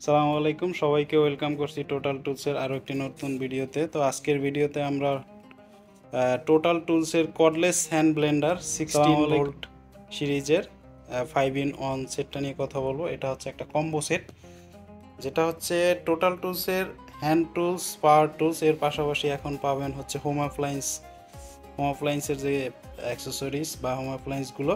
আসসালামু আলাইকুম, সবাইকে ওয়েলকাম করছি টোটাল টুলসের আরও একটি নতুন ভিডিওতে। তো আজকের ভিডিওতে আমরা টোটাল টুলসের কর্ডলেস হ্যান্ড ব্লেন্ডার 16 ভোল্ট সিরিজের 5-in-1 সেটটা নিয়ে কথা বলবো। এটা হচ্ছে একটা কম্বো সেট, যেটা হচ্ছে টোটাল টুলসের হ্যান্ড টুলস, পাওয়ার টুলস এর পাশাপাশি এখন পাবেন হচ্ছে হোম অ্যাপ্লায়েন্সের যে অ্যাক্সেসরিজ বা হোম অ্যাপ্লায়েন্সগুলো,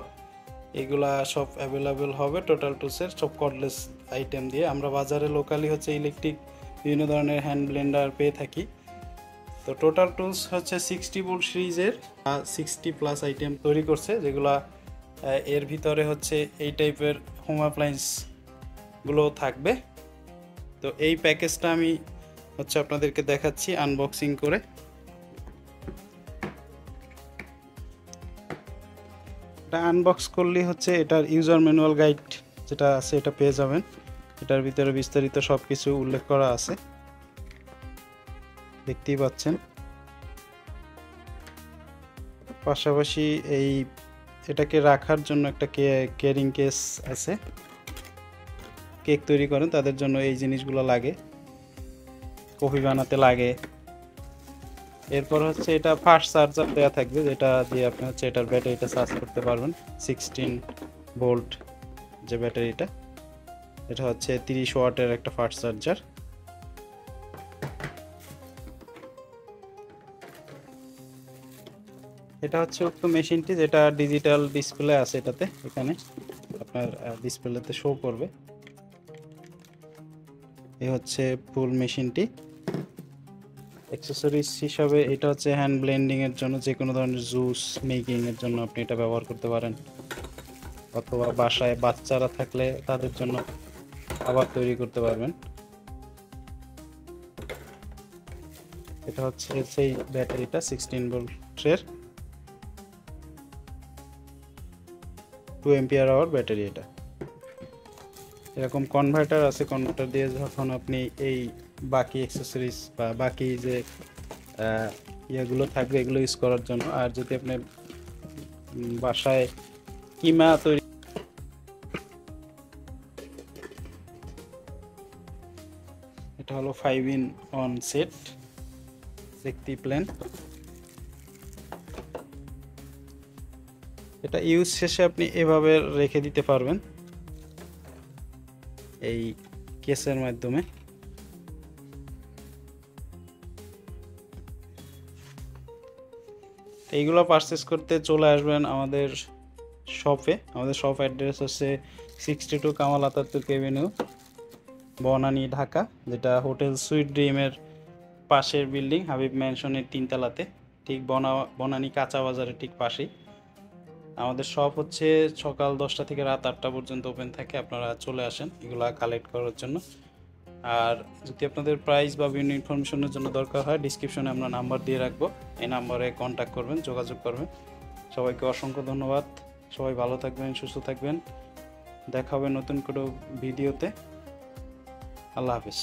এগুলা সব অ্যাভেলেবেল হবে টোটাল টুলসের সব কর্ডলেস আইটেম দিয়ে। আমরা বাজারে লোকালি হচ্ছে ইলেকট্রিক বিভিন্ন ধরনের হ্যান্ড ব্লেন্ডার পেয়ে থাকি। তো টোটাল টুলস হচ্ছে 60 ভোল্ট সিরিজের 60+ আইটেম তৈরি করছে, যেগুলা এর ভিতরে হচ্ছে এই টাইপের হোম অ্যাপ্লায়েন্সগুলো থাকবে। তো এই প্যাকেজটা আমি হচ্ছে আপনাদেরকে দেখাচ্ছি আনবক্সিং করে। এটা আনবক্স করলেই হচ্ছে এটার ইউজার ম্যানুয়াল গাইড যেটা আছে এটা পেয়ে যাবেন। এটার ভিতরে বিস্তারিত সব কিছু উল্লেখ করা আছে, দেখতেই পাচ্ছেন। পাশাপাশি এটাকে রাখার জন্য একটা ক্যারিং কেস আছে। কেক তৈরি করেন তাদের জন্য এই জিনিসগুলো লাগে, কফি বানাতে লাগে। এরপর হচ্ছে এটা ফাস্ট চার্জার দেওয়া থাকবে, যেটা দিয়ে আপনি হচ্ছে এটার ব্যাটারিটা চার্জ করতে পারবেন। 16 ভোল্ট যে ব্যাটারিটা, এটা হচ্ছে 30 ওয়াটের একটা ফাস্ট চার্জার। এটা হচ্ছে উক্ত মেশিনটি, যেটা ডিজিটাল ডিসপ্লে আছে এটাতে, এখানে আপনার ডিসপ্লেতে শো করবে। এই হচ্ছে ফুল মেশিনটি। অ্যাক্সেসরিজ হিসাবে এটা হচ্ছে হ্যান্ড ব্লেন্ডিং এর জন্য, যে কোনো ধরনের জুস মেকিং এর জন্য আপনি এটা ব্যবহার করতে পারেন, অথবা বাসায় বাচ্চারা থাকলে তাদের জন্য খাবার তৈরি করতে পারবেন। এটা হচ্ছে সেই ব্যাটারিটা 16 ভোল্টের 2 অ্যাম্পিয়ার আওয়ার ব্যাটারি। এটা এরকম কনভার্টার আছে, কনভার্টার দিয়ে যখন আপনি এই বাকি অ্যাক্সেসরিজ বা বাকি যে ইয়েগুলো থাকবে এগুলো ইউজ করার জন্য। আর যদি আপনি বাসায় কিমা তৈরি, এটা হলো 5-in-1 সেট, দেখতেই প্লেন। এটা ইউজ শেষে আপনি এভাবে রেখে দিতে পারবেন এই কেসের মাধ্যমে। এইগুলো পারচেস করতে চলে আসবেন আমাদের শপে। আমাদের শপ অ্যাড্রেস হচ্ছে 62 কামাল আতাতুর্ক এভিনিউ, বনানী, ঢাকা, যেটা হোটেল সুইট ড্রিমের পাশের বিল্ডিং, হাবিব ম্যানশনের 3 তলাতে, ঠিক বনানী কাঁচা বাজারের ঠিক পাশেই। আমাদের শপ হচ্ছে সকাল 10টা থেকে রাত 8টা পর্যন্ত ওপেন থাকে। আপনারা চলে আসেন এগুলা কালেক্ট করার জন্য। আর যদি আপনাদের প্রাইস বা বিভিন্ন ইনফরমেশনের জন্য দরকার হয়, ডিসক্রিপশনে আমরা নাম্বার দিয়ে রাখবো, এই নাম্বারে কন্ট্যাক্ট করবেন, যোগাযোগ করবেন। সবাইকে অসংখ্য ধন্যবাদ। সবাই ভালো থাকবেন, সুস্থ থাকবেন। দেখা হবে নতুন কোনো ভিডিওতে। আল্লাহ হাফেজ।